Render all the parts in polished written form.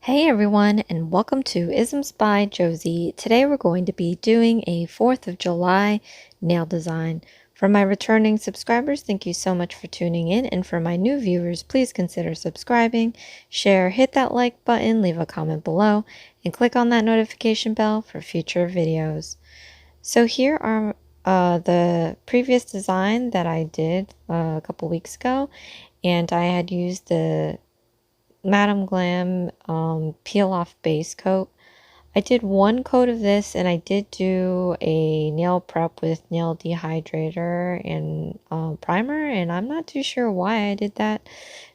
Hey everyone, and welcome to Isms by Josie. Today we're going to be doing a 4th of July nail design. For my returning subscribers, thank you so much for tuning in, and for my new viewers, please consider subscribing, share, hit that like button, leave a comment below, and click on that notification bell for future videos. So here are the previous design that I did a couple weeks ago, and I had used the Madam Glam peel off base coat. I did one coat of this, and I did do a nail prep with nail dehydrator and primer, and I'm not too sure why I did that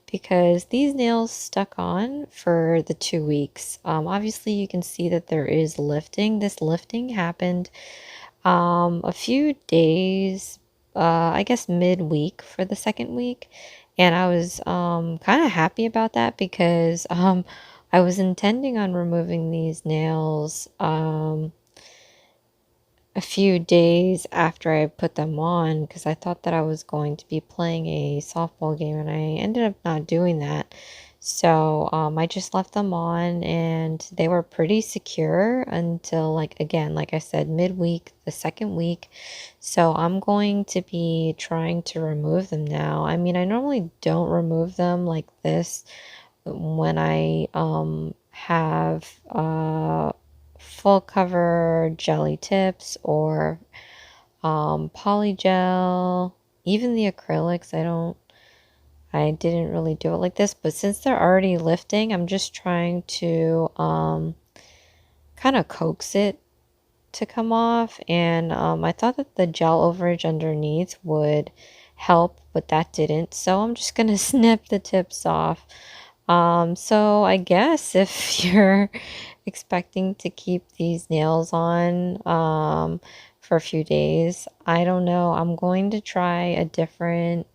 because these nails stuck on for the 2 weeks. Obviously you can see that there is lifting. This lifting happened a few days, I guess midweek for the second week. And I was kind of happy about that because I was intending on removing these nails a few days after I put them on because I thought that I was going to be playing a softball game, and I ended up not doing that. So I just left them on, and they were pretty secure until, like, again, like I said, midweek, the second week. So I'm going to be trying to remove them now. I mean, I normally don't remove them like this when I have full cover jelly tips or polygel, even the acrylics. I didn't really do it like this, but since they're already lifting, I'm just trying to kind of coax it to come off. And I thought that the gel overage underneath would help, but that didn't. So I'm just gonna snip the tips off. So I guess if you're expecting to keep these nails on for a few days, I don't know. I'm going to try a different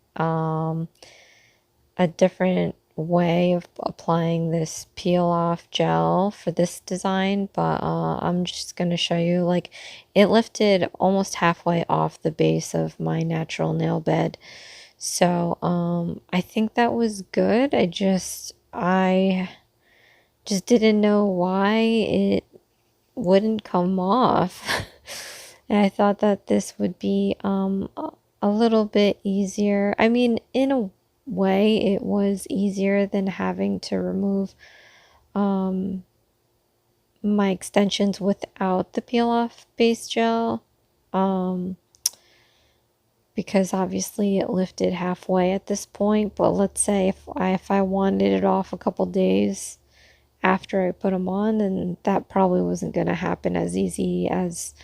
way of applying this peel off gel for this design, but I'm just going to show you, like, it lifted almost halfway off the base of my natural nail bed. So I think that was good. I just didn't know why it wouldn't come off. And I thought that this would be a little bit easier. I mean, in a way, it was easier than having to remove my extensions without the peel off base gel. Because obviously it lifted halfway at this point, but let's say if I wanted it off a couple days after I put them on, then that probably wasn't going to happen as easy as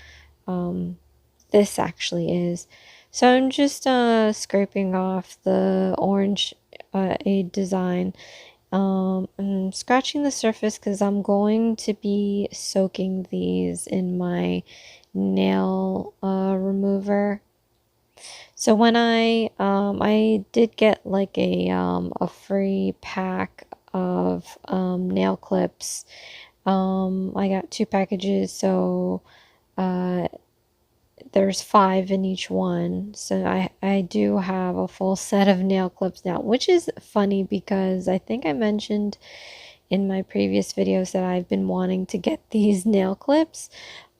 this actually is. So I'm just scraping off the orange aid design. I'm scratching the surface because I'm going to be soaking these in my nail remover. So when I did get like a free pack of nail clips. I got 2 packages, so there's 5 in each one. So I do have a full set of nail clips now, which is funny because I think I mentioned in my previous videos that I've been wanting to get these nail clips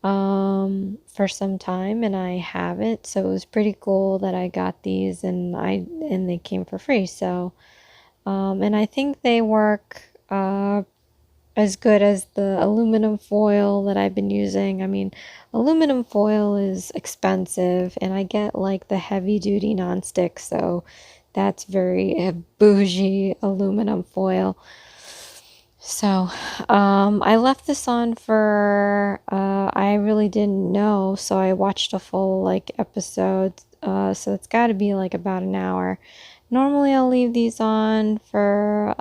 for some time, and I haven't. So it was pretty cool that I got these, and they came for free. So and I think they work as good as the aluminum foil that I've been using. I mean, aluminum foil is expensive, and I get like the heavy duty nonstick, so that's very bougie aluminum foil. So I left this on for I really didn't know, so I watched a full like episode, so it's got to be like about an hour. Normally I'll leave these on for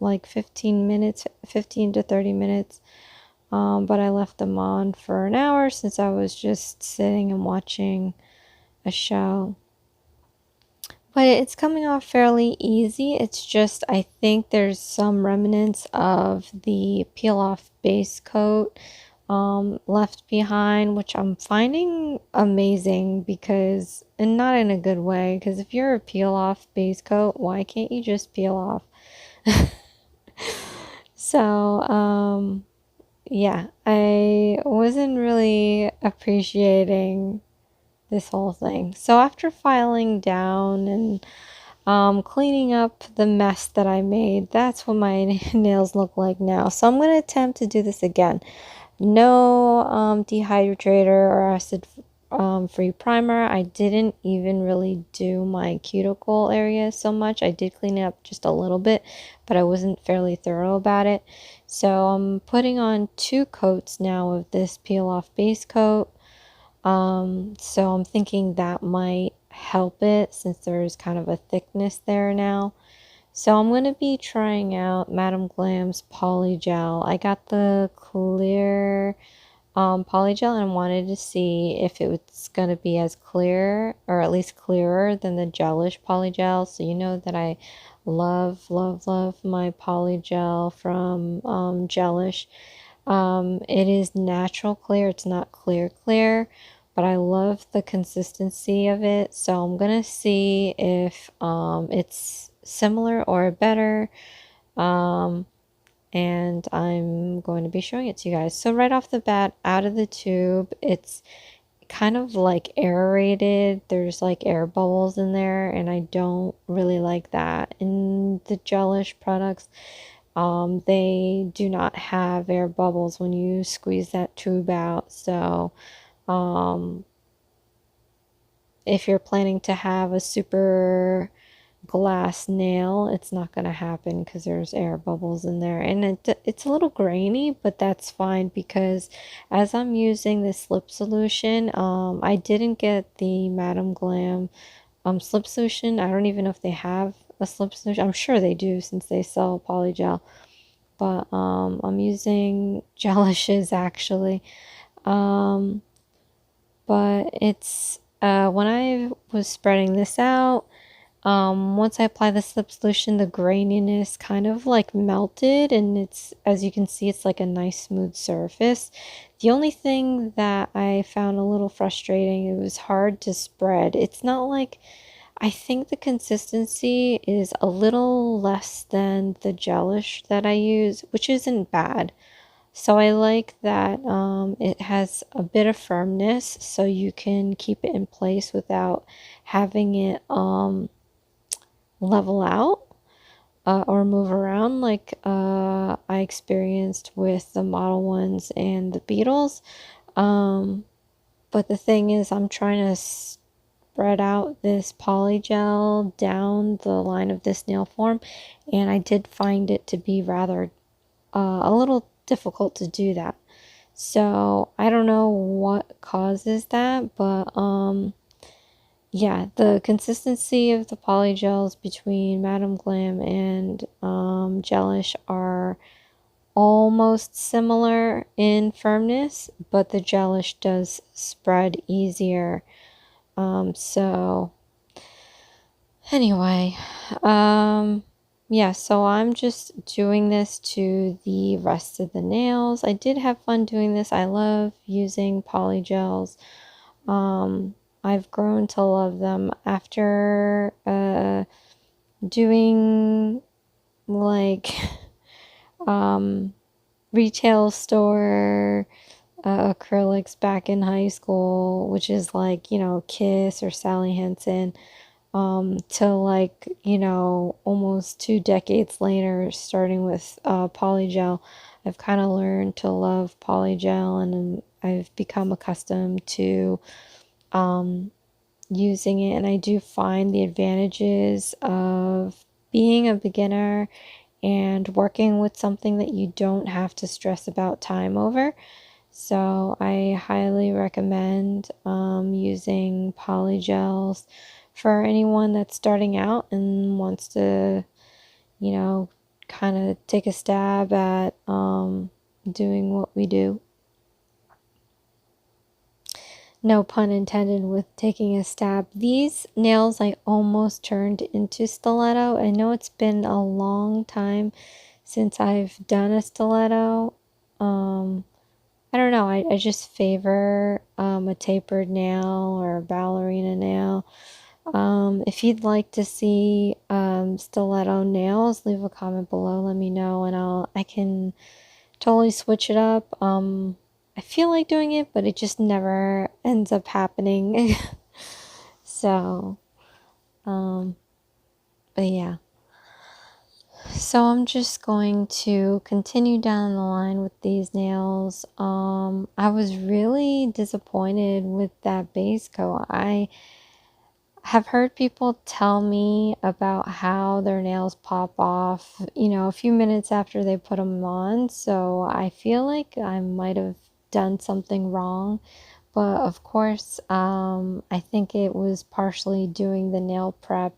like 15 minutes, 15 to 30 minutes, but I left them on for an hour since I was just sitting and watching a show. But it's coming off fairly easy. It's just, I think there's some remnants of the peel off base coat left behind, which I'm finding amazing because, and not in a good way, because if you're a peel off base coat, why can't you just peel off? So, yeah, I wasn't really appreciating this whole thing. So after filing down and cleaning up the mess that I made, that's what my nails look like now. So I'm going to attempt to do this again. No dehydrator or acid free primer. I didn't even really do my cuticle area so much. I did clean it up just a little bit, but I wasn't fairly thorough about it. So I'm putting on 2 coats now of this peel off base coat. So I'm thinking that might help it since there's kind of a thickness there now. So I'm going to be trying out Madam Glam's Polygel. I got the clear polygel and I wanted to see if it was going to be as clear or at least clearer than the Gelish polygel. So you know that I love, love, love my polygel from Gelish. It is natural clear. It's not clear clear, but I love the consistency of it. So I'm going to see if it's similar or better. And I'm going to be showing it to you guys. So right off the bat, out of the tube, it's kind of like aerated. There's like air bubbles in there, and I don't really like that. In the Gelish products, they do not have air bubbles when you squeeze that tube out. So, if you're planning to have a super glass nail, it's not going to happen because there's air bubbles in there, and it's a little grainy, but that's fine because as I'm using this lip solution, I didn't get the Madam Glam slip solution. I don't even know if they have a slip solution. I'm sure they do since they sell polygel, but I'm using Gelish's actually. But it's when I was spreading this out, once I apply the slip solution, the graininess kind of like melted, and it's, as you can see, it's like a nice smooth surface. The only thing that I found a little frustrating, it was hard to spread. It's not like, I think the consistency is a little less than the gelish that I use, which isn't bad. So I like that it has a bit of firmness so you can keep it in place without having it level out or move around like I experienced with the Model 1s and the Beetles. But the thing is, I'm trying to spread out this polygel down the line of this nail form, and I did find it to be rather a little difficult to do that. So I don't know what causes that, but yeah, the consistency of the polygels between Madam Glam and Gelish are almost similar in firmness, but the Gelish does spread easier. So anyway, yeah, so I'm just doing this to the rest of the nails. I did have fun doing this. I love using polygels. I've grown to love them after doing like retail store acrylics back in high school, which is like, you know, Kiss or Sally Hansen, to like, you know, almost 2 decades later, starting with polygel. I've kind of learned to love polygel, and I've become accustomed to using it, and I do find the advantages of being a beginner and working with something that you don't have to stress about time over. So I highly recommend using polygels for anyone that's starting out and wants to, you know, kind of take a stab at doing what we do. No pun intended with taking a stab. These nails I almost turned into stiletto. I know it's been a long time since I've done a stiletto. I don't know. I just favor a tapered nail or a ballerina nail. If you'd like to see stiletto nails, leave a comment below, let me know, and I can totally switch it up. I feel like doing it, but it just never ends up happening. So, but yeah. So I'm just going to continue down the line with these nails. I was really disappointed with that base coat. I have heard people tell me about how their nails pop off, you know, a few minutes after they put them on. So I feel like I might have done something wrong. But of course, I think it was partially doing the nail prep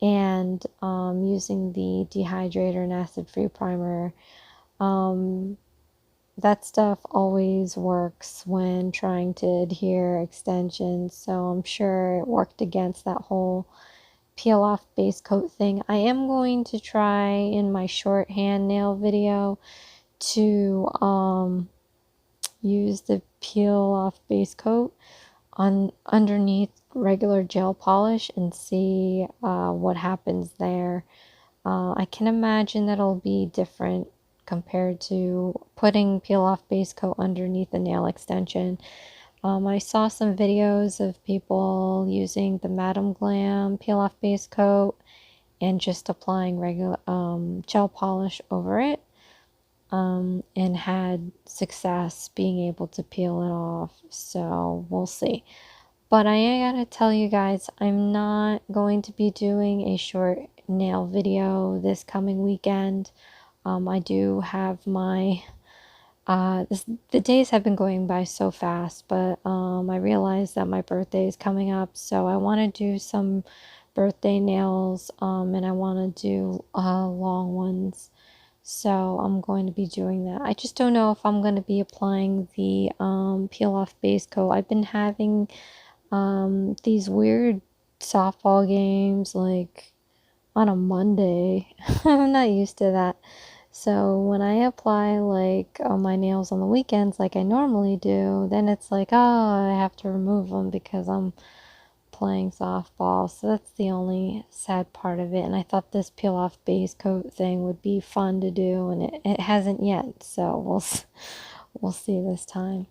and using the dehydrator and acid-free primer. That stuff always works when trying to adhere extensions, so I'm sure it worked against that whole peel off base coat thing. I am going to try in my shorthand nail video to use the peel off base coat on underneath regular gel polish and see what happens there. I can imagine that it'll be different compared to putting peel off base coat underneath a nail extension. I saw some videos of people using the Madam Glam peel off base coat and just applying regular gel polish over it, and had success being able to peel it off. So we'll see. But I gotta tell you guys, I'm not going to be doing a short nail video this coming weekend. I do have my, the days have been going by so fast, but I realized that my birthday is coming up, so I want to do some birthday nails, and I want to do long ones. So I'm going to be doing that. I just don't know if I'm going to be applying the peel off base coat. I've been having these weird softball games like on a Monday. I'm not used to that. So when I apply like on my nails on the weekends like I normally do, then it's like, oh, I have to remove them because I'm playing softball. So that's the only sad part of it. And I thought this peel off base coat thing would be fun to do, and it hasn't yet. So we'll see this time.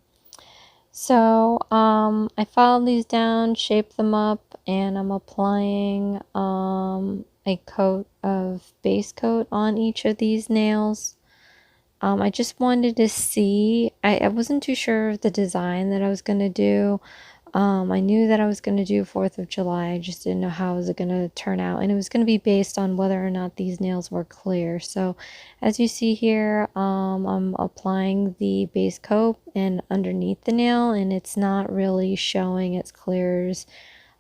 So I filed these down, shaped them up, and I'm applying a coat of base coat on each of these nails. I just wanted to see, I wasn't too sure of the design that I was going to do. I knew that I was going to do 4th of July. I just didn't know how it was going to turn out. And it was going to be based on whether or not these nails were clear. So as you see here, I'm applying the base coat and underneath the nail, and it's not really showing as clear as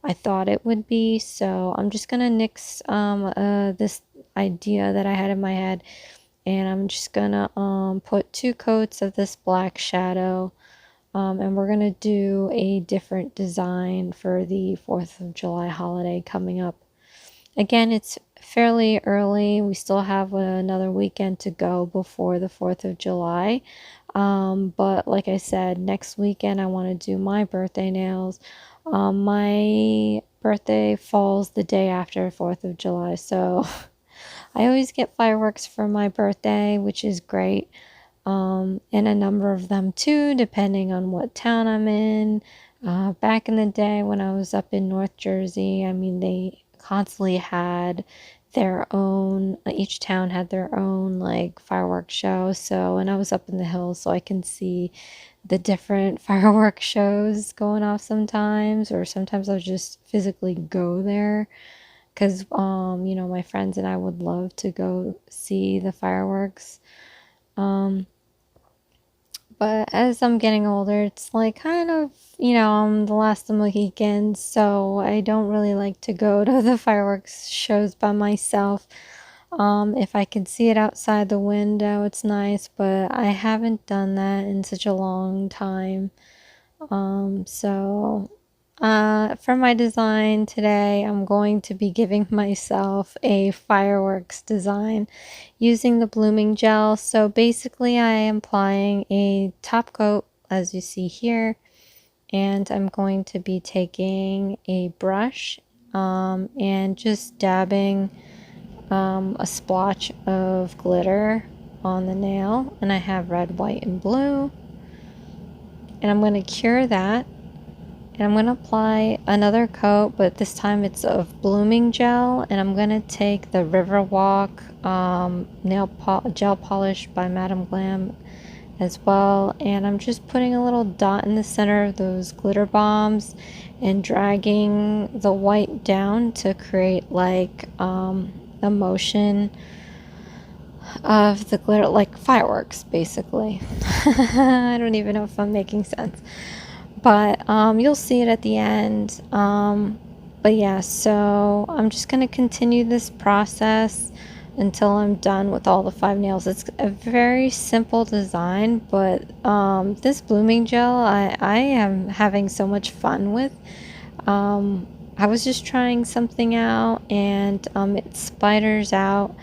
I thought it would be. So I'm just going to nix this idea that I had in my head, and I'm just going to put 2 coats of this black shadow. And we're going to do a different design for the 4th of July holiday coming up. Again, it's fairly early. We still have another weekend to go before the 4th of July. But like I said, next weekend I want to do my birthday nails. My birthday falls the day after 4th of July. So I always get fireworks for my birthday, which is great. And a number of them too, depending on what town I'm in. Back in the day when I was up in North Jersey, I mean, they constantly had their own, each town had their own like fireworks show. So, and I was up in the hills, so I can see the different fireworks shows going off sometimes, or sometimes I'll just physically go there because, you know, my friends and I would love to go see the fireworks. But as I'm getting older, it's like kind of, you know, I'm the last of the Mohicans, so I don't really like to go to the fireworks shows by myself. If I can see it outside the window, it's nice, but I haven't done that in such a long time. For my design today, I'm going to be giving myself a fireworks design using the blooming gel. So basically I am applying a top coat as you see here, and I'm going to be taking a brush and just dabbing a splotch of glitter on the nail. And I have red, white, and blue. And I'm going to cure that. And I'm going to apply another coat, but this time it's of blooming gel. And I'm going to take the Riverwalk gel polish by Madam Glam as well. And I'm just putting a little dot in the center of those glitter bombs and dragging the white down to create like a motion of the glitter, like fireworks basically. I don't even know if I'm making sense, but you'll see it at the end. But yeah, so I'm just going to continue this process until I'm done with all the 5 nails. It's a very simple design, but this blooming gel I am having so much fun with. I was just trying something out, and it spiders out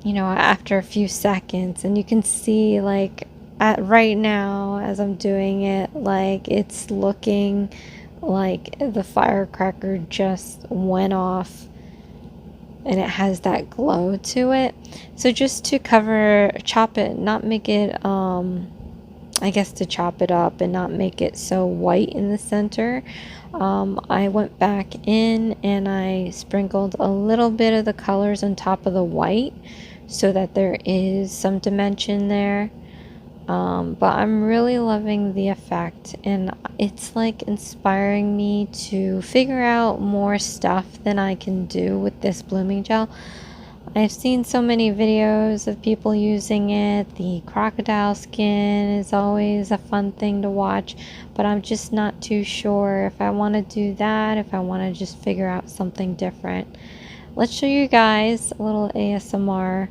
you know, after a few seconds, and you can see like right now as I'm doing it, like it's looking like the firecracker just went off and it has that glow to it. So just to chop it, not make it I guess to chop it up and not make it so white in the center, I went back in and I sprinkled a little bit of the colors on top of the white so that there is some dimension there. But I'm really loving the effect, and it's like inspiring me to figure out more stuff than I can do with this blooming gel. I've seen so many videos of people using it. The crocodile skin is always a fun thing to watch, but I'm just not too sure if I want to do that, if I want to just figure out something different. Let's show you guys a little ASMR,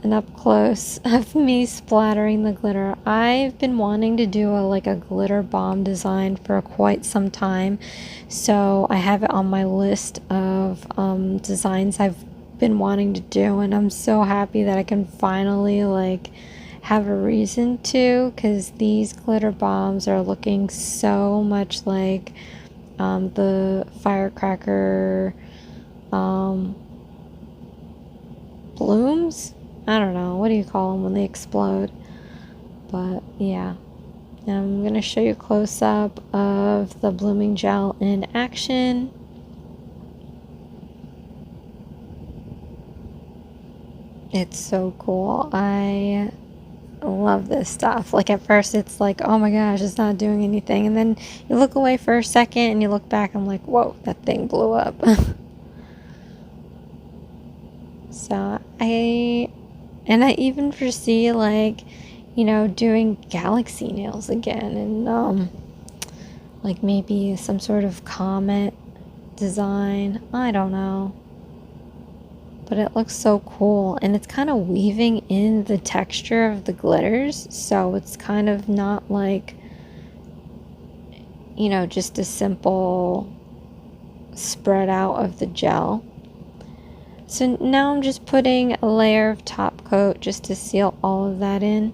an up close of me splattering the glitter. I've been wanting to do like a glitter bomb design for quite some time, so I have it on my list of designs I've been wanting to do, and I'm so happy that I can finally like have a reason to, because these glitter bombs are looking so much like the firecracker blooms. I don't know, what do you call them when they explode? But yeah, and I'm going to show you a close-up of the blooming gel in action. It's so cool. I love this stuff. Like at first it's like, oh my gosh, it's not doing anything, and then you look away for a second and you look back, I'm like, whoa, that thing blew up. So I even foresee like, you know, doing galaxy nails again, and like maybe some sort of comet design. I don't know, but it looks so cool, and it's kind of weaving in the texture of the glitters, so it's kind of not like, you know, just a simple spread out of the gel. So now I'm just putting a layer of top coat just to seal all of that in,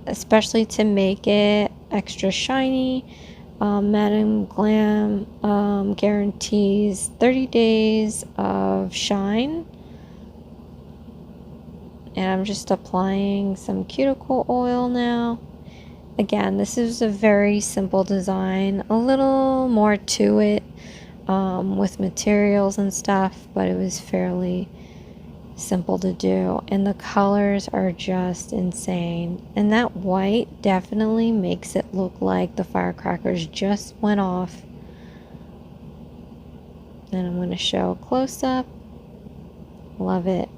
especially to make it extra shiny. Madam Glam guarantees 30 days of shine. And I'm just applying some cuticle oil now. Again, this is a very simple design, a little more to it with materials and stuff, but it was fairly simple to do, and the colors are just insane, and that white definitely makes it look like the firecrackers just went off. And I'm going to show a close-up. Love it.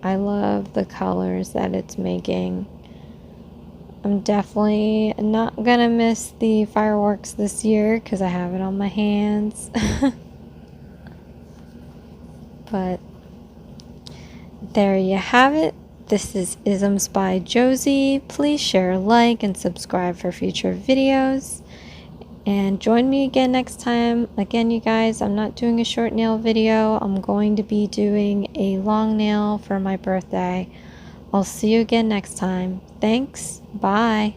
I love the colors that it's making. I'm definitely not gonna miss the fireworks this year because I have it on my hands. But there you have it. This is Isms by Josie. Please share, like, and subscribe for future videos. And join me again next time. Again, you guys, I'm not doing a short nail video. I'm going to be doing a long nail for my birthday. I'll see you again next time. Thanks. Bye.